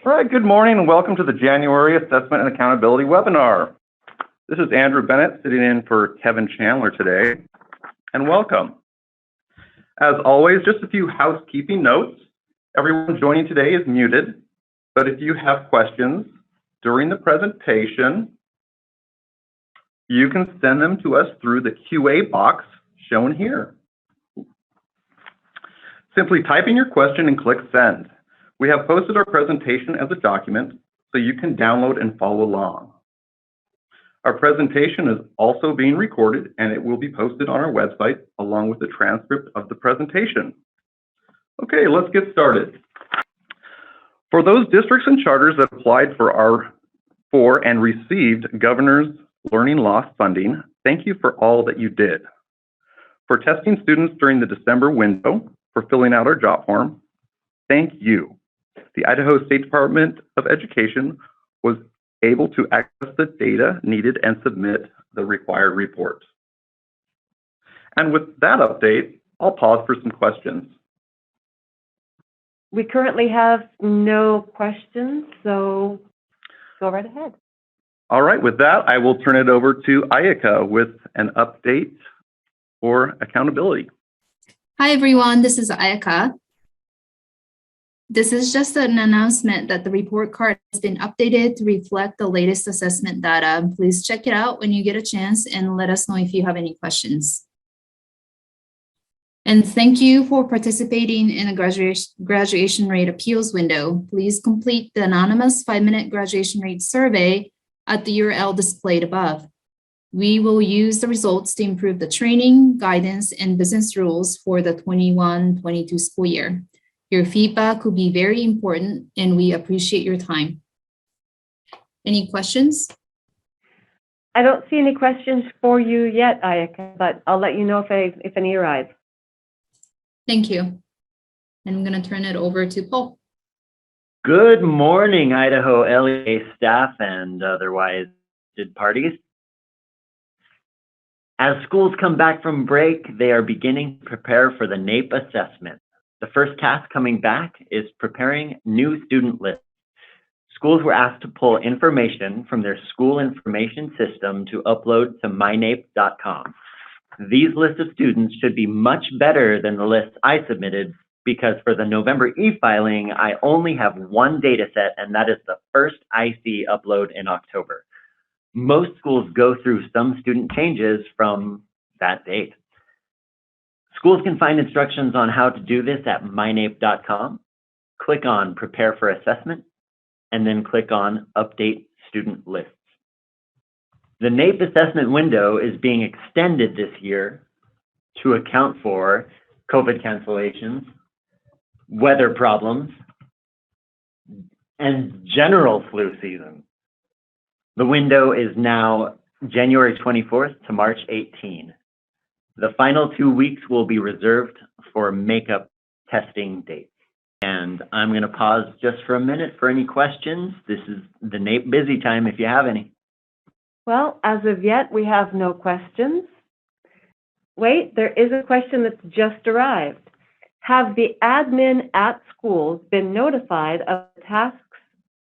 All right, good morning and welcome to the January Assessment and Accountability webinar. This is Andrew Bennett sitting in for Kevin Chandler today, and welcome. As always, just a few housekeeping notes. Everyone joining today is muted, but if you have questions during the presentation, you can send them to us through the QA box shown here. Simply type in your question and click send. We have posted our presentation as a document so you can download and follow along. Our presentation is also being recorded and it will be posted on our website along with the transcript of the presentation. Okay, let's get started. For those districts and charters that applied for and received Governor's Learning Loss funding, thank you for all that you did. For testing students during the December window, for filling out our job form, thank you. The Idaho State Department of Education was able to access the data needed and submit the required report. And with that update, I'll pause for some questions. We currently have no questions, so go right ahead. All right, with that, I will turn it over to Ayaka with an update for accountability. Hi everyone, this is Ayaka. This is just an announcement that the report card has been updated to reflect the latest assessment data. Please check it out when you get a chance and let us know if you have any questions. And thank you for participating in the graduation rate appeals window. Please complete the anonymous 5-minute graduation rate survey at the URL displayed above. We will use the results to improve the training, guidance, and business rules for the 21-22 school year. Your feedback will be very important and we appreciate your time. Any questions? I don't see any questions for you yet, Ayaka, but I'll let you know if any arrive. Thank you. And I'm going to turn it over to Paul. Good morning, Idaho LEA staff and otherwise did parties. As schools come back from break, they are beginning to prepare for the NAEP assessment. The first task coming back is preparing new student lists. Schools were asked to pull information from their school information system to upload to mynaep.com. These lists of students should be much better than the lists I submitted because for the November e-filing, I only have one data set and that is the first IC upload in October. Most schools go through some student changes from that date. Schools can find instructions on how to do this at mynaep.com. Click on Prepare for Assessment, and then click on Update Student Lists. The NAEP assessment window is being extended this year to account for COVID cancellations, weather problems, and general flu season. The window is now January 24th to March 18. The final 2 weeks will be reserved for makeup testing dates. And I'm going to pause just for a minute for any questions. This is the NAEP busy time if you have any. Well, as of yet, we have no questions. Wait, there is a question that's just arrived. Have the admin at schools been notified of the tasks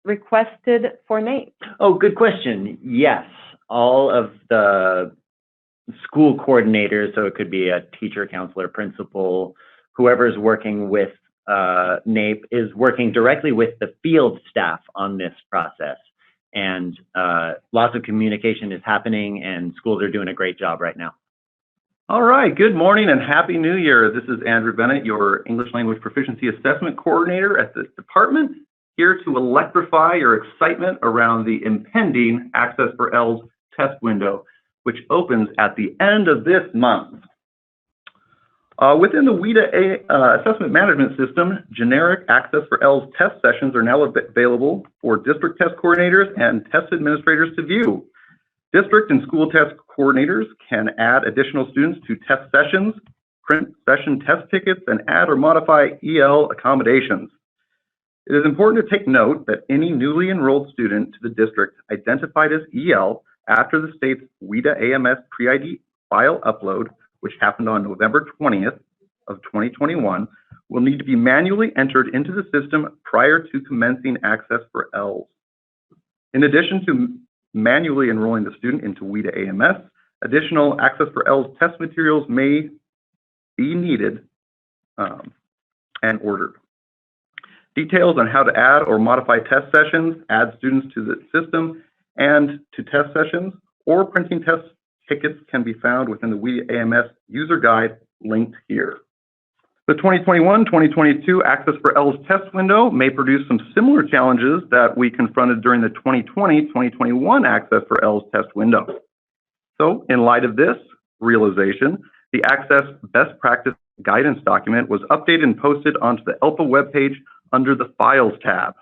requested for NAEP? Oh, good question. Yes, all of the school coordinators, so it could be a teacher, counselor, principal, whoever's working with NAEP is working directly with the field staff on this process. And lots of communication is happening and schools are doing a great job right now. All right, good morning and Happy New Year. This is Andrew Bennett, your English Language Proficiency Assessment Coordinator at the department, here to electrify your excitement around the impending Access for ELS test window, which opens at the end of this month. Within the WIDA assessment management system, generic Access for ELS test sessions are now available for district test coordinators and test administrators to view. District and school test coordinators can add additional students to test sessions, print session test tickets, and add or modify EL accommodations. It is important to take note that any newly enrolled student to the district identified as EL after the state's WIDA AMS pre-ID file upload, which happened on November 20th of 2021, will need to be manually entered into the system prior to commencing Access for ELS. In addition to manually enrolling the student into WIDA AMS, additional Access for ELS test materials may be needed and ordered. Details on how to add or modify test sessions, add students to the system and to test sessions, or printing test tickets can be found within the WIDA AMS user guide linked here. The 2021-2022 Access for ELS test window may produce some similar challenges that we confronted during the 2020-2021 Access for ELS test window. So in light of this realization, the Access Best Practice Guidance document was updated and posted onto the ELPA webpage under the Files tab.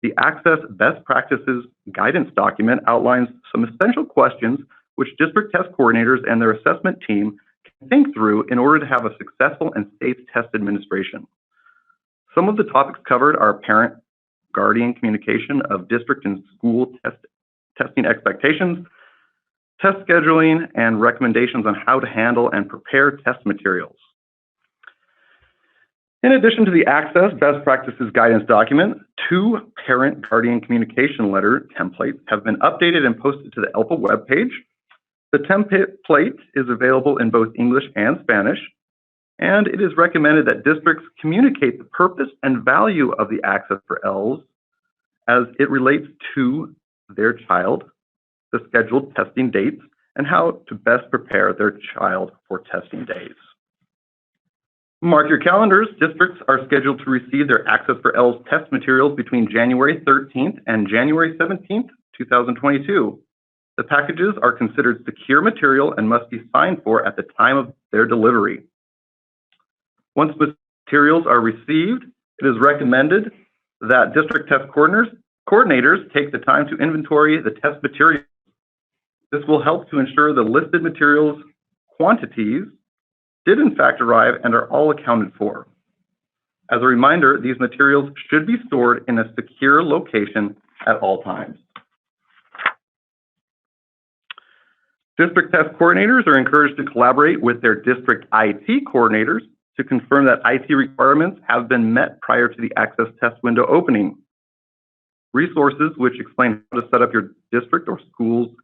The Access Best Practices Guidance document outlines some essential questions which district test coordinators and their assessment team can think through in order to have a successful and safe test administration. Some of the topics covered are parent-guardian communication of district and school testing expectations, test scheduling, and recommendations on how to handle and prepare test materials. In addition to the Access Best Practices Guidance document, 2 parent-guardian communication letter templates have been updated and posted to the ELPA webpage. The template is available in both English and Spanish, and it is recommended that districts communicate the purpose and value of the Access for ELS as it relates to their child, the scheduled testing dates, and how to best prepare their child for testing days. Mark your calendars. Districts are scheduled to receive their Access for ELS test materials between January 13th and January 17th, 2022. The packages are considered secure material and must be signed for at the time of their delivery. Once materials are received, it is recommended that district test coordinators take the time to inventory the test materials. This will help to ensure the listed materials quantities did in fact arrive and are all accounted for. As a reminder, these materials should be stored in a secure location at all times. District test coordinators are encouraged to collaborate with their district IT coordinators to confirm that IT requirements have been met prior to the Access test window opening. Resources which explain how to set up your district or school's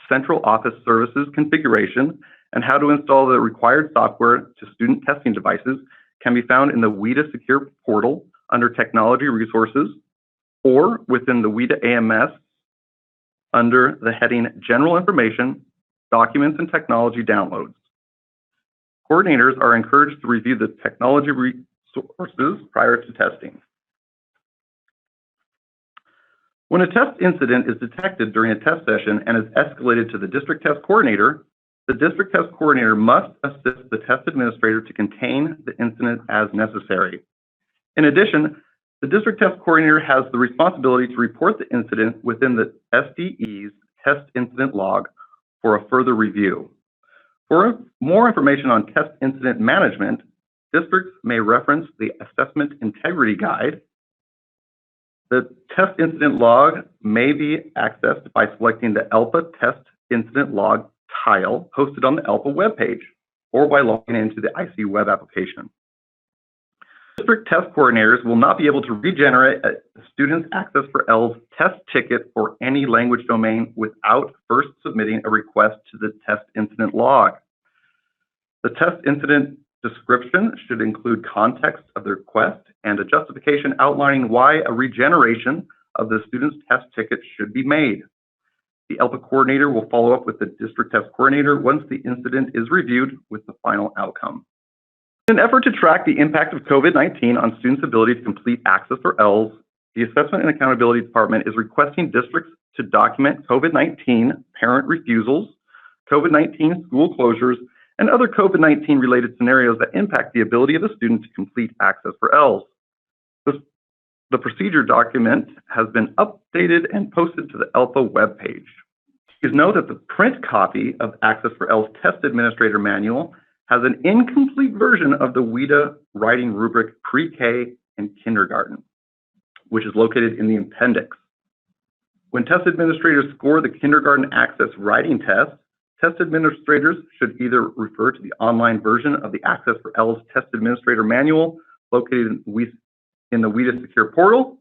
central office services configuration and how to install the required software to student testing devices can be found in the WIDA Secure portal under Technology Resources or within the WIDA AMS under the heading General Information, Documents and Technology Downloads. Coordinators are encouraged to review the technology resources prior to testing. When a test incident is detected during a test session and is escalated to the district test coordinator, the district test coordinator must assist the test administrator to contain the incident as necessary. In addition, the district test coordinator has the responsibility to report the incident within the SDE's test incident log for a further review. For more information on test incident management, districts may reference the Assessment Integrity Guide. The test incident log may be accessed by selecting the ELPA Test Incident Log tile posted on the ELPA webpage or by logging into the IC web application. District test coordinators will not be able to regenerate a student's Access for ELS test ticket for any language domain without first submitting a request to the test incident log. The test incident description should include context of the request and a justification outlining why a regeneration of the student's test ticket should be made. The ELPA coordinator will follow up with the district test coordinator once the incident is reviewed with the final outcome. In an effort to track the impact of COVID-19 on students' ability to complete Access for ELS, the Assessment and Accountability Department is requesting districts to document COVID-19 parent refusals, COVID-19 school closures, and other COVID-19 related scenarios that impact the ability of a student to complete Access for ELS. The procedure document has been updated and posted to the ELPA webpage. Please note that the print copy of Access for ELS Test Administrator Manual has an incomplete version of the WIDA writing rubric pre-K and kindergarten, which is located in the appendix. When test administrators score the kindergarten access writing test, test administrators should either refer to the online version of the Access for ELS Test Administrator Manual located in the WIDA Secure Portal,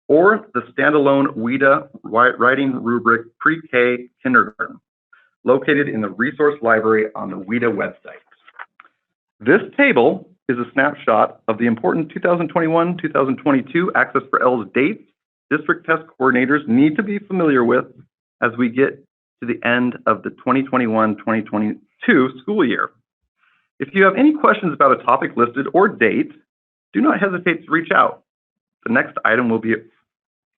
or the standalone WIDA Writing Rubric Pre-K Kindergarten, located in the Resource Library on the WIDA website. This table is a snapshot of the important 2021-2022 Access for ELS dates district test coordinators need to be familiar with as we get to the end of the 2021-2022 school year. If you have any questions about a topic listed or date, do not hesitate to reach out. The next item will be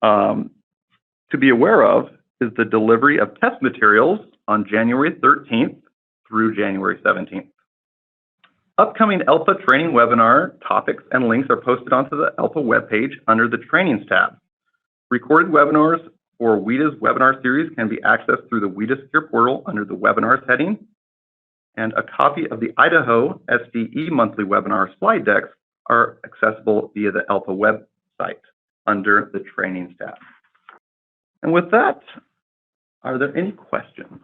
to be aware of is the delivery of test materials on January 13th through January 17th. Upcoming ELPA training webinar topics and links are posted onto the ELPA webpage under the Trainings tab. Recorded webinars for WIDA's webinar series can be accessed through the WIDA Secure Portal under the Webinars heading, and a copy of the Idaho SDE monthly webinar slide decks are accessible via the ELPA website under the Trainings tab. And with that, are there any questions?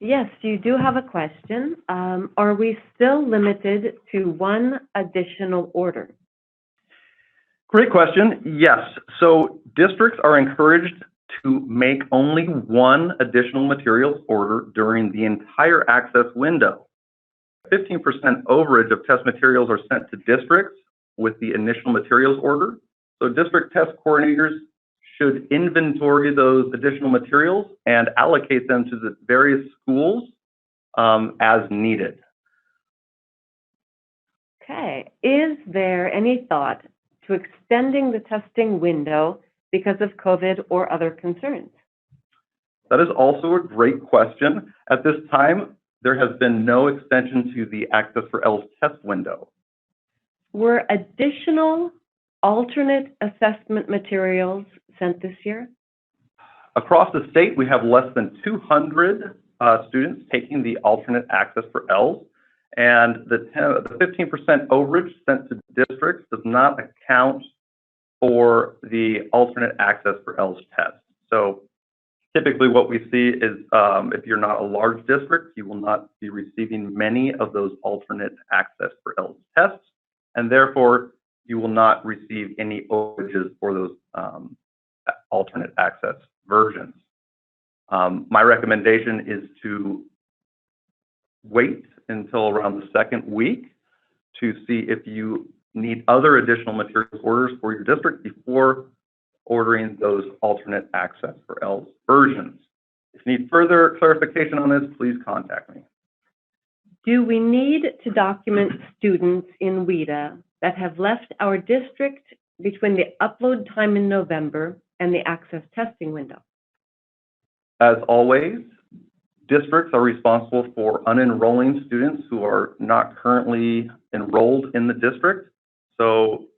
Yes, you do have a question. Are we still limited to one additional order? Great question. Yes. So districts are encouraged to make only one additional materials order during the entire access window. 15% overage of test materials are sent to districts with the initial materials order. So district test coordinators should inventory those additional materials and allocate them to the various schools as needed. Okay. Is there any thought to extending the testing window because of COVID or other concerns? That is also a great question. At this time, there has been no extension to the Access for ELS test window. Were additional alternate assessment materials sent this year? Across the state, we have less than 200 students taking the alternate Access for ELS, and the 15% overage sent to districts does not account for the alternate Access for ELS test. So typically what we see is if you're not a large district, you will not be receiving many of those alternate Access for ELS tests, and therefore you will not receive any overages for those alternate access versions. My recommendation is to wait until around the second week to see if you need other additional materials orders for your district before ordering those alternate Access for ELS versions. If you need further clarification on this, please contact me. Do we need to document students in WIDA that have left our district between the upload time in November and the access testing window? As always, districts are responsible for unenrolling students who are not currently enrolled in the district. So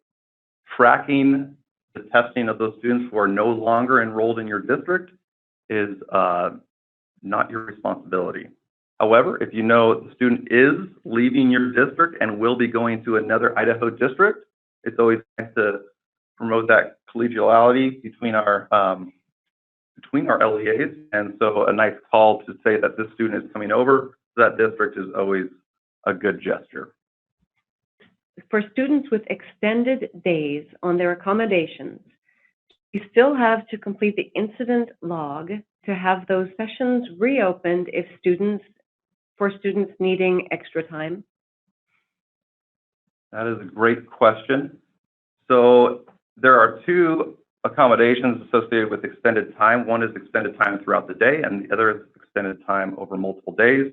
tracking the testing of those students who are no longer enrolled in your district is not your responsibility. However, if you know the student is leaving your district and will be going to another Idaho district, it's always nice to promote that collegiality between our LEAs. And so a nice call to say that this student is coming over to that district is always a good gesture. For students with extended days on their accommodations, you still have to complete the incident log to have those sessions reopened if for students needing extra time? That is a great question. So there are two accommodations associated with extended time. One is extended time throughout the day, and the other is extended time over multiple days.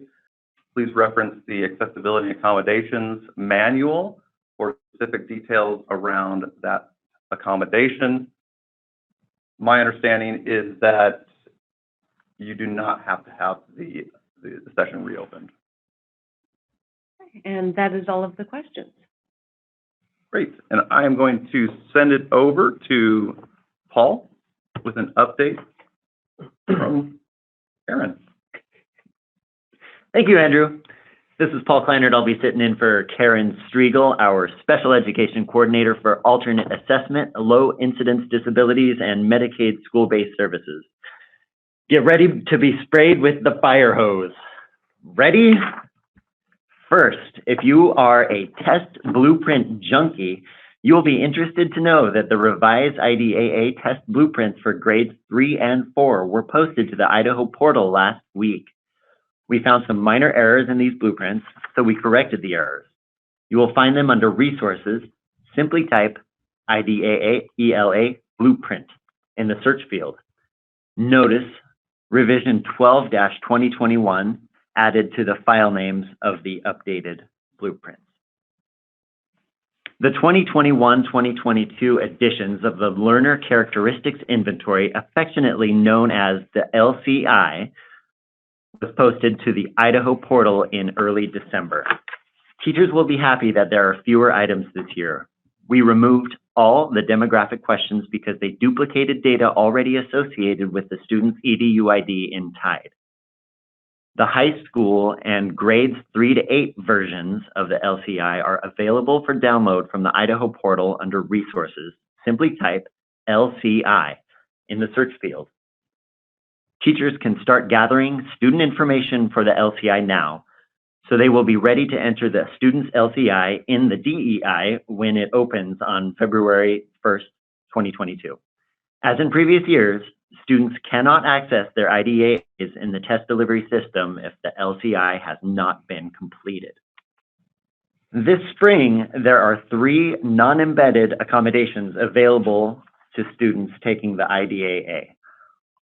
Please reference the Accessibility Accommodations Manual for specific details around that accommodation. My understanding is that you do not have to have the session reopened. And that is all of the questions. Great, and I am going to send it over to Paul with an update from Karen. Thank you, Andrew. This is Paul Kleinert. I'll be sitting in for Karen Striegel, our Special Education Coordinator for Alternate Assessment, Low Incidence Disabilities, and Medicaid School-Based Services. Get ready to be sprayed with the fire hose. Ready? First, if you are a test blueprint junkie, You will be interested to know that the revised IDAA test blueprints for grades 3 and 4 were posted to the Idaho portal last week. We found some minor errors in these blueprints, so we corrected the errors. You will find them under Resources. Simply type IDAA ELA Blueprint in the search field. Notice Revision 12-2021 added to the file names of the updated blueprints. The 2021-2022 editions of the Learner Characteristics Inventory, affectionately known as the LCI, was posted to the Idaho portal in early December. Teachers will be happy that there are fewer items this year. We removed all the demographic questions because they duplicated data already associated with the student's EDU ID in TIDE. The high school and grades 3 to 8 versions of the LCI are available for download from the Idaho portal under Resources. Simply type LCI in the search field. Teachers can start gathering student information for the LCI now, so they will be ready to enter the student's LCI in the DEI when it opens on February 1st, 2022. As in previous years, students cannot access their IDAs in the test delivery system if the LCI has not been completed. This spring, there are 3 non-embedded accommodations available to students taking the IDAA,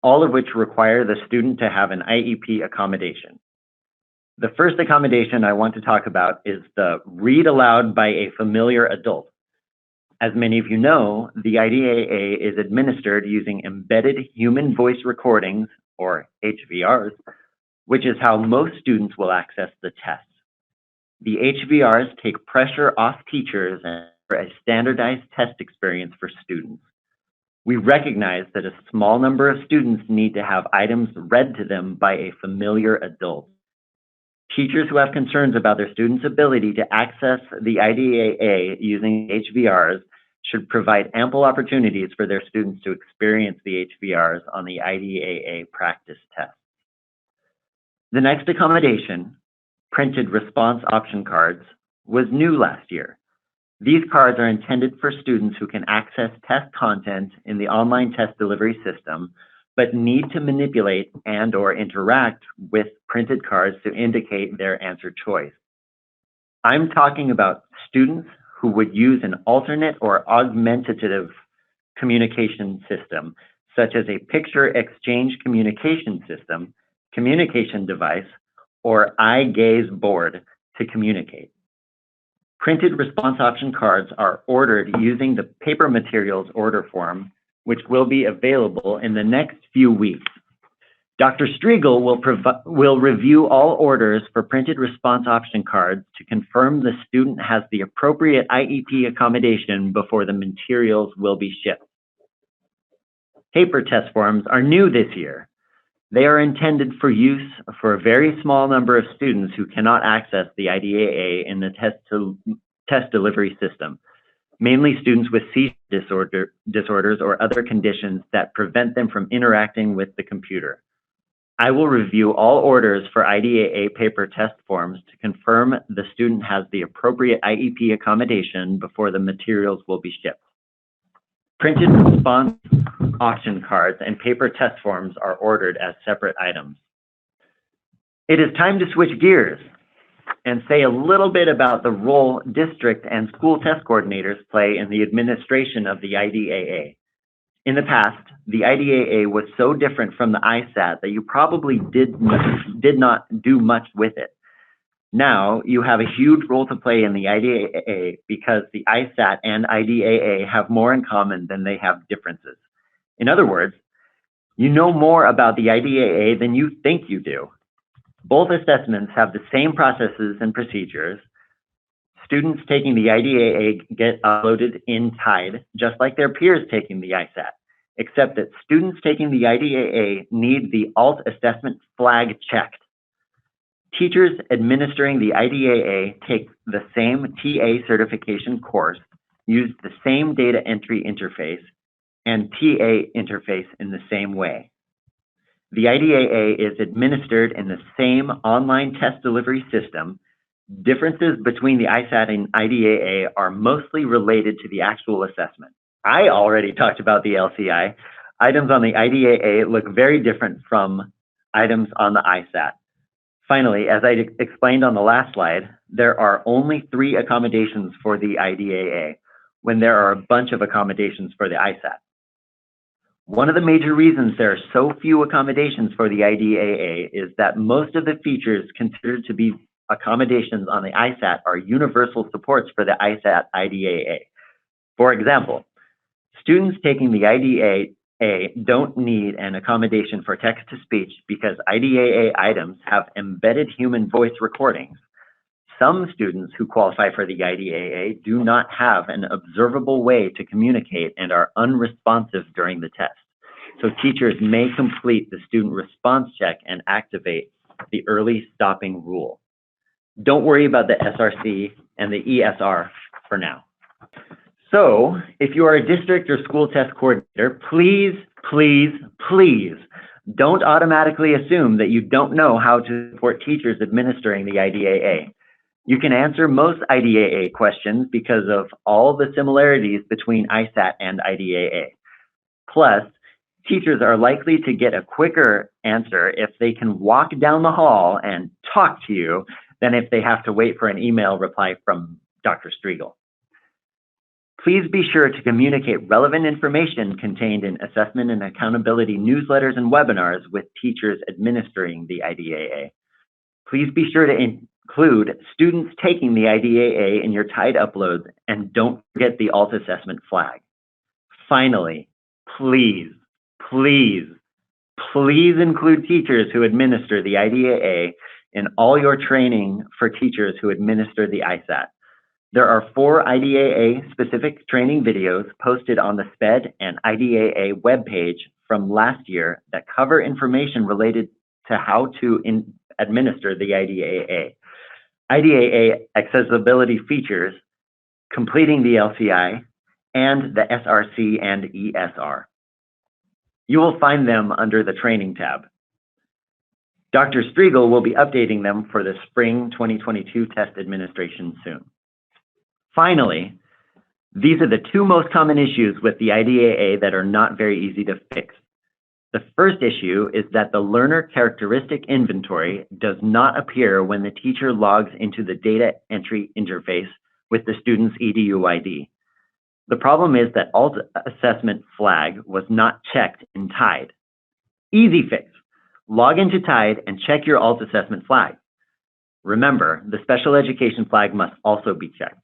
all of which require the student to have an IEP accommodation. The first accommodation I want to talk about is the Read Aloud by a Familiar Adult. As many of you know, the IDAA is administered using embedded human voice recordings, or HVRs, which is how most students will access the test. The HVRs take pressure off teachers and offer a standardized test experience for students. We recognize that a small number of students need to have items read to them by a familiar adult. Teachers who have concerns about their students' ability to access the IDAA using HVRs should provide ample opportunities for their students to experience the HVRs on the IDAA practice test. The next accommodation, printed response option cards, was new last year. These cards are intended for students who can access test content in the online test delivery system, but need to manipulate and/or interact with printed cards to indicate their answer choice. I'm talking about students who would use an alternate or augmentative communication system, such as a picture exchange communication system, communication device, or eye gaze board to communicate. Printed response option cards are ordered using the paper materials order form, which will be available in the next few weeks. Dr. Striegel will review all orders for printed response option cards to confirm the student has the appropriate IEP accommodation before the materials will be shipped. Paper test forms are new this year. They are intended for use for a very small number of students who cannot access the IDAA in the test delivery system, mainly students with seizure disorders or other conditions that prevent them from interacting with the computer. I will review all orders for IDAA paper test forms to confirm the student has the appropriate IEP accommodation before the materials will be shipped. Printed response option cards and paper test forms are ordered as separate items. It is time to switch gears and say a little bit about the role district and school test coordinators play in the administration of the IDAA. In the past, the IDAA was so different from the ISAT that you probably did not do much with it. Now, you have a huge role to play in the IDAA because the ISAT and IDAA have more in common than they have differences. In other words, you know more about the IDAA than you think you do. Both assessments have the same processes and procedures. Students taking the IDAA get uploaded in TIDE, just like their peers taking the ISAT, except that students taking the IDAA need the ALT assessment flag checked. Teachers administering the IDAA take the same TA certification course, use the same data entry interface, and TA interface in the same way. The IDAA is administered in the same online test delivery system, Differences between the ISAT and IDAA are mostly related to the actual assessment. I already talked about the LCI. Items on the IDAA look very different from items on the ISAT. Finally, as I explained on the last slide, there are only 3 accommodations for the IDAA when there are a bunch of accommodations for the ISAT. One of the major reasons there are so few accommodations for the IDAA is that most of the features considered to be accommodations on the ISAT are universal supports for the ISAT IDAA. For example, students taking the IDAA don't need an accommodation for text-to-speech because IDAA items have embedded human voice recordings. Some students who qualify for the IDAA do not have an observable way to communicate and are unresponsive during the test. So teachers may complete the student response check and activate the early stopping rule. Don't worry about the SRC and the ESR for now. So if you are a district or school test coordinator, please, please, please don't automatically assume that you don't know how to support teachers administering the IDAA. You can answer most IDAA questions because of all the similarities between ISAT and IDAA. Plus, teachers are likely to get a quicker answer if they can walk down the hall and talk to you than if they have to wait for an email reply from Dr. Striegel. Please be sure to communicate relevant information contained in assessment and accountability newsletters and webinars with teachers administering the IDAA. Please be sure to include students taking the IDAA in your TIDE uploads and don't forget the alt assessment flag. Finally, please, please, please include teachers who administer the IDAA in all your training for teachers who administer the ISAT. There are 4 IDAA-specific training videos posted on the SPED and IDAA webpage from last year that cover information related to how to administer the IDAA. IDAA accessibility features, completing the LCI, and the SRC and ESR. You will find them under the Training tab. Dr. Striegel will be updating them for the spring 2022 test administration soon. Finally, these are the 2 most common issues with the IDAA that are not very easy to fix. The first issue is that the learner characteristic inventory does not appear when the teacher logs into the data entry interface with the student's EDU ID. The problem is that alt assessment flag was not checked in TIDE. Easy fix. Log into TIDE and check your alt assessment flag. Remember, the special education flag must also be checked.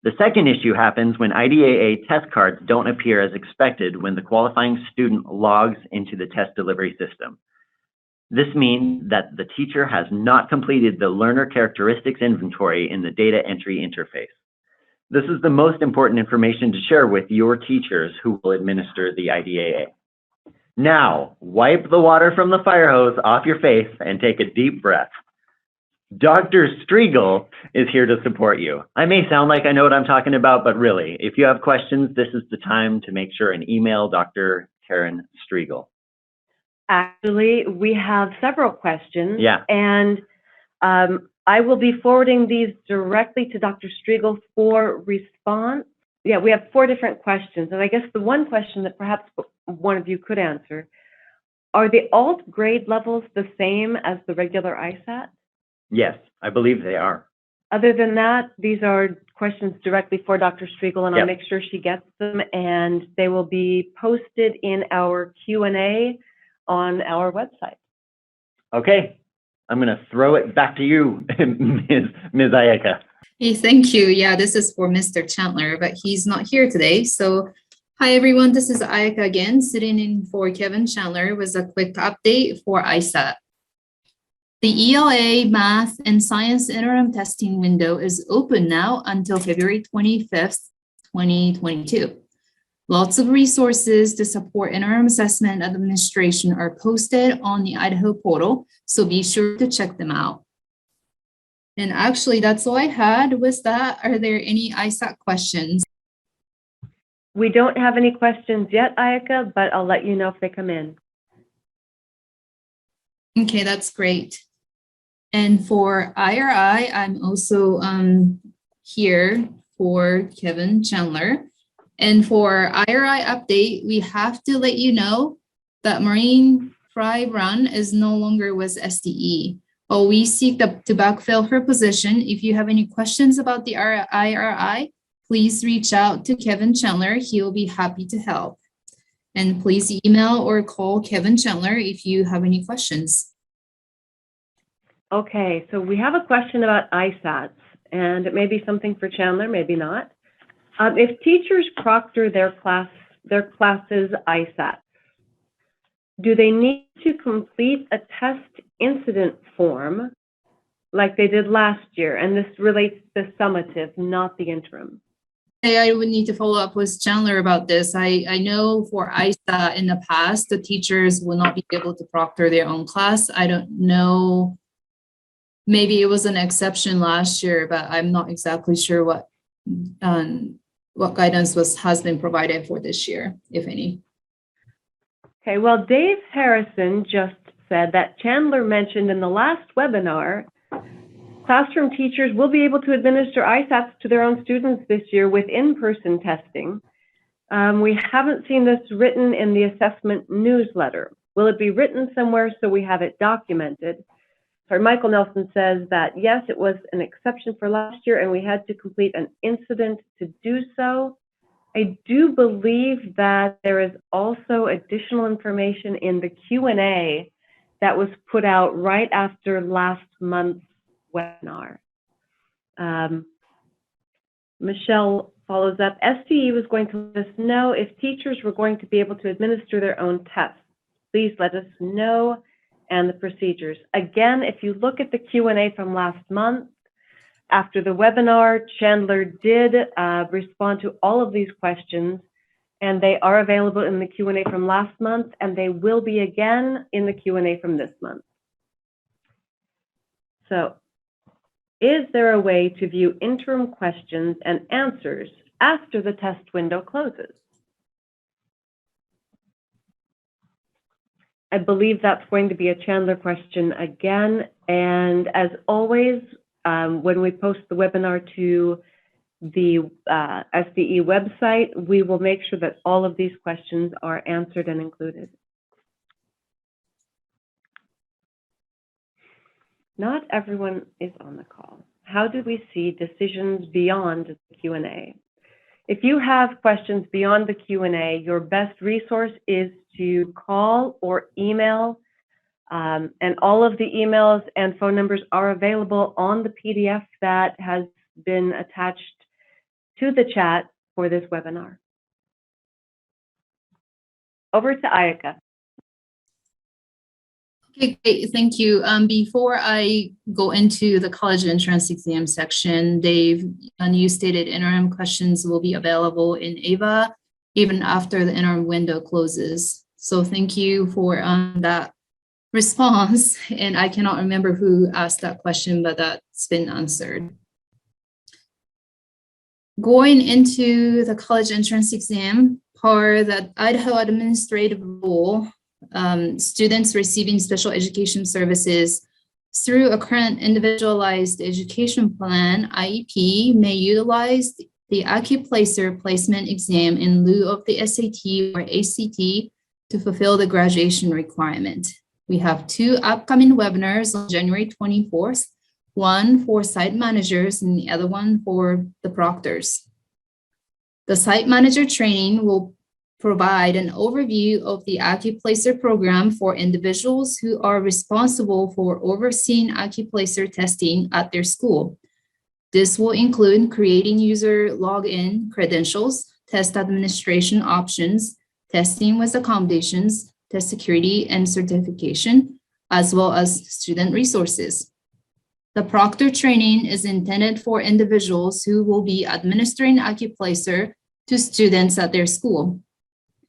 The second issue happens when IDAA test cards don't appear as expected when the qualifying student logs into the test delivery system. This means that the teacher has not completed the learner characteristics inventory in the data entry interface. This is the most important information to share with your teachers who will administer the IDAA. Now, wipe the water from the fire hose off your face and take a deep breath. Dr. Striegel is here to support you. I may sound like I know what I'm talking about, but really, if you have questions, this is the time to make sure and email Dr. Karen Striegel. Actually, we have several questions. Yeah. And I will be forwarding these directly to Dr. Striegel for response. Yeah, we have 4 different questions. And I guess the one question that perhaps one of you could answer, are the alt grade levels the same as the regular ISAT? Yes, I believe they are. Other than that, these are questions directly for Dr. Striegel, and I'll Yep. make sure she gets them, and they will be posted in our Q&A on our website. Okay, I'm going to throw it back to you, Ms. Ayaka. Hey, thank you. Yeah, this is for Mr. Chandler, but he's not here today. So hi, everyone. This is Ayaka again, sitting in for Kevin Chandler with a quick update for ISAT. The ELA Math and Science Interim Testing window is open now until February 25th, 2022. Lots of resources to support interim assessment administration are posted on the Idaho portal, so be sure to check them out. And actually, that's all I had. With that, are there any ISAT questions? We don't have any questions yet, Ayaka, but I'll let you know if they come in. Okay, that's great. And for IRI, I'm also here for Kevin Chandler. And for IRI update, we have to let you know that Maureen Fry Run is no longer with SDE. While we seek to backfill her position, if you have any questions about the IRI, please reach out to Kevin Chandler. He'll be happy to help. And please email or call Kevin Chandler if you have any questions. Okay, so we have a question about ISATs, and it may be something for Chandler, maybe not. If teachers proctor their classes ISATs, do they need to complete a test incident form like they did last year? And this relates to the summative, not the interim. I would need to follow up with Chandler about this. I know for ISA in the past, the teachers will not be able to proctor their own class. I don't know. Maybe it was an exception last year, but I'm not exactly sure what guidance has been provided for this year, if any. Okay, well, Dave Harrison just said that Chandler mentioned in the last webinar, classroom teachers will be able to administer ISATs to their own students this year with in-person testing. We haven't seen this written in the assessment newsletter. Will it be written somewhere so we have it documented? Sorry, Michael Nelson says that, yes, it was an exception for last year and we had to complete an incident to do so. I do believe that there is also additional information in the Q&A that was put out right after last month's webinar. Michelle follows up. SDE was going to let us know if teachers were going to be able to administer their own tests. Please let us know and the procedures. Again, if you look at the Q&A from last month, after the webinar, Chandler did respond to all of these questions, and they are available in the Q&A from last month, and they will be again in the Q&A from this month. So, is there a way to view interim questions and answers after the test window closes? I believe that's going to be a Chandler question again, and as always, when we post the webinar to the SDE website, we will make sure that all of these questions are answered and included. Not everyone is on the call. How do we see decisions beyond the Q&A? If you have questions beyond the Q&A, your best resource is to call or email. And all of the emails and phone numbers are available on the PDF that has been attached to the chat for this webinar. Over to Ayaka. Okay, great, thank you. Before I go into the college entrance exam section, Dave, you stated interim questions will be available in AVA even after the interim window closes. So thank you for that response. And I cannot remember who asked that question, but that's been answered. Going into the college entrance exam, per the Idaho administrative rule, students receiving special education services through a current individualized education plan, IEP, may utilize the AccuPlacer placement exam in lieu of the SAT or ACT to fulfill the graduation requirement. We have two upcoming webinars on January 24th, one for site managers and the other one for the proctors. The site manager training will provide an overview of the AccuPlacer program for individuals who are responsible for overseeing AccuPlacer testing at their school. This will include creating user login credentials, test administration options, testing with accommodations, test security and certification, as well as student resources. The proctor training is intended for individuals who will be administering AccuPlacer to students at their school.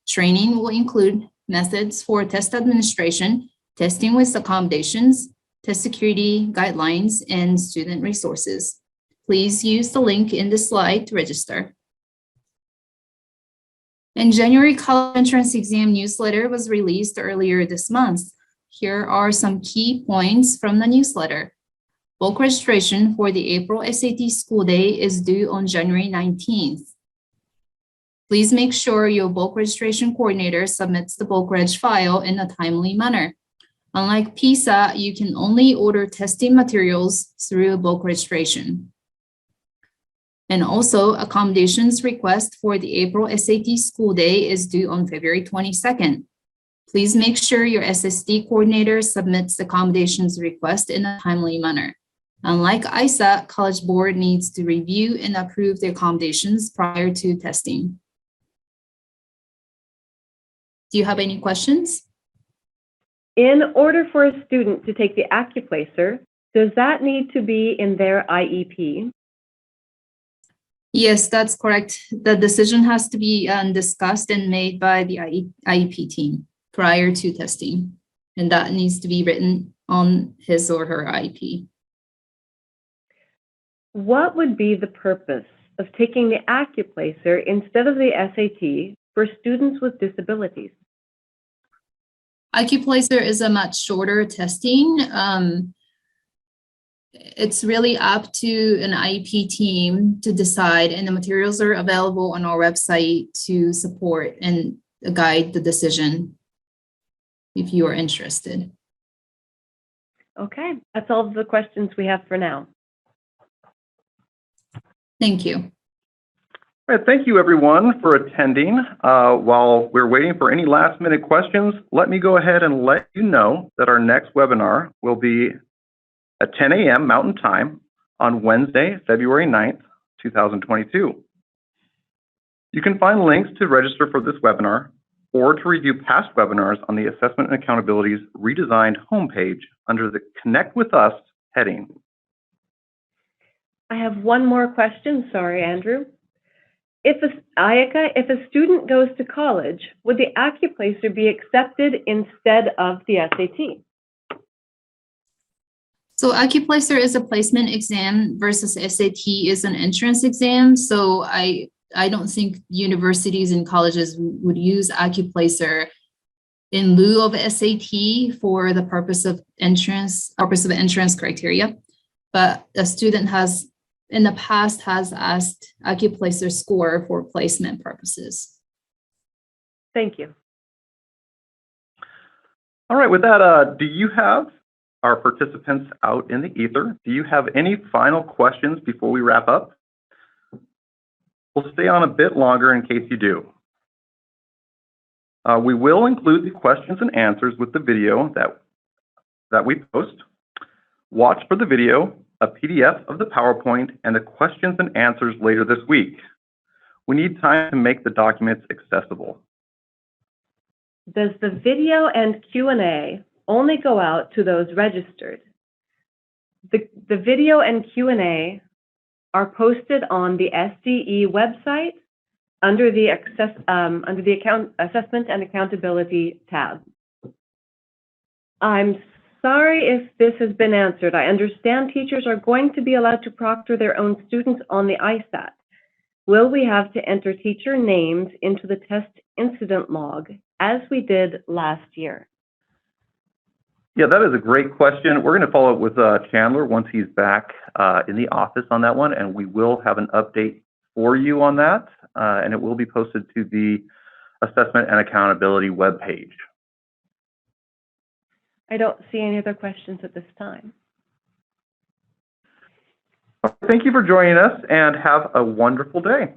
Training will include methods for test administration, testing with accommodations, test security guidelines, and student resources. Please use the link in this slide to register. In January, college entrance exam newsletter was released earlier this month. Here are some key points from the newsletter. Bulk registration for the April SAT school day is due on January 19th. Please make sure your bulk registration coordinator submits the bulk reg file in a timely manner. Unlike PISA, you can only order testing materials through bulk registration. And also, accommodations request for the April SAT school day is due on February 22nd. Please make sure your SSD coordinator submits the accommodations request in a timely manner. Unlike ISA, College Board needs to review and approve the accommodations prior to testing. Do you have any questions? In order for a student to take the AccuPlacer, does that need to be in their IEP? Yes, that's correct. The decision has to be discussed and made by the IEP team prior to testing, and that needs to be written on his or her IEP. What would be the purpose of taking the AccuPlacer instead of the SAT for students with disabilities? AccuPlacer is a much shorter testing. It's really up to an IEP team to decide, and the materials are available on our website to support and guide the decision if you are interested. Okay, that's all the questions we have for now. Thank you. All right, thank you everyone for attending. While we're waiting for any last minute questions, let me go ahead and let you know that our next webinar will be at 10 a.m. Mountain Time on Wednesday, February 9th, 2022. You can find links to register for this webinar or to review past webinars on the Assessment and Accountability's redesigned homepage under the Connect with Us heading. I have one more question. Sorry, Andrew. If a student goes to college, would the AccuPlacer be accepted instead of the SAT? So AccuPlacer is a placement exam versus SAT is an entrance exam. So I don't think universities and colleges would use AccuPlacer in lieu of SAT for the purpose of entrance criteria. But a student has in the past has asked AccuPlacer score for placement purposes. Thank you. All right, with that, do you have our participants out in the ether? Do you have any final questions before we wrap up? We'll stay on a bit longer in case you do. We will include the questions and answers with the video that we post. Watch for the video, a PDF of the PowerPoint, and the questions and answers later this week. We need time to make the documents accessible. Does the video and Q&A only go out to those registered? The video and Q&A are posted on the SDE website under the Assessment and Accountability tab. I'm sorry if this has been answered. I understand teachers are going to be allowed to proctor their own students on the ISAT. Will we have to enter teacher names into the test incident log as we did last year? Yeah, that is a great question. We're going to follow up with Chandler once he's back in the office on that one, and we will have an update for you on that, and it will be posted to the Assessment and Accountability webpage. I don't see any other questions at this time. Thank you for joining us, and have a wonderful day.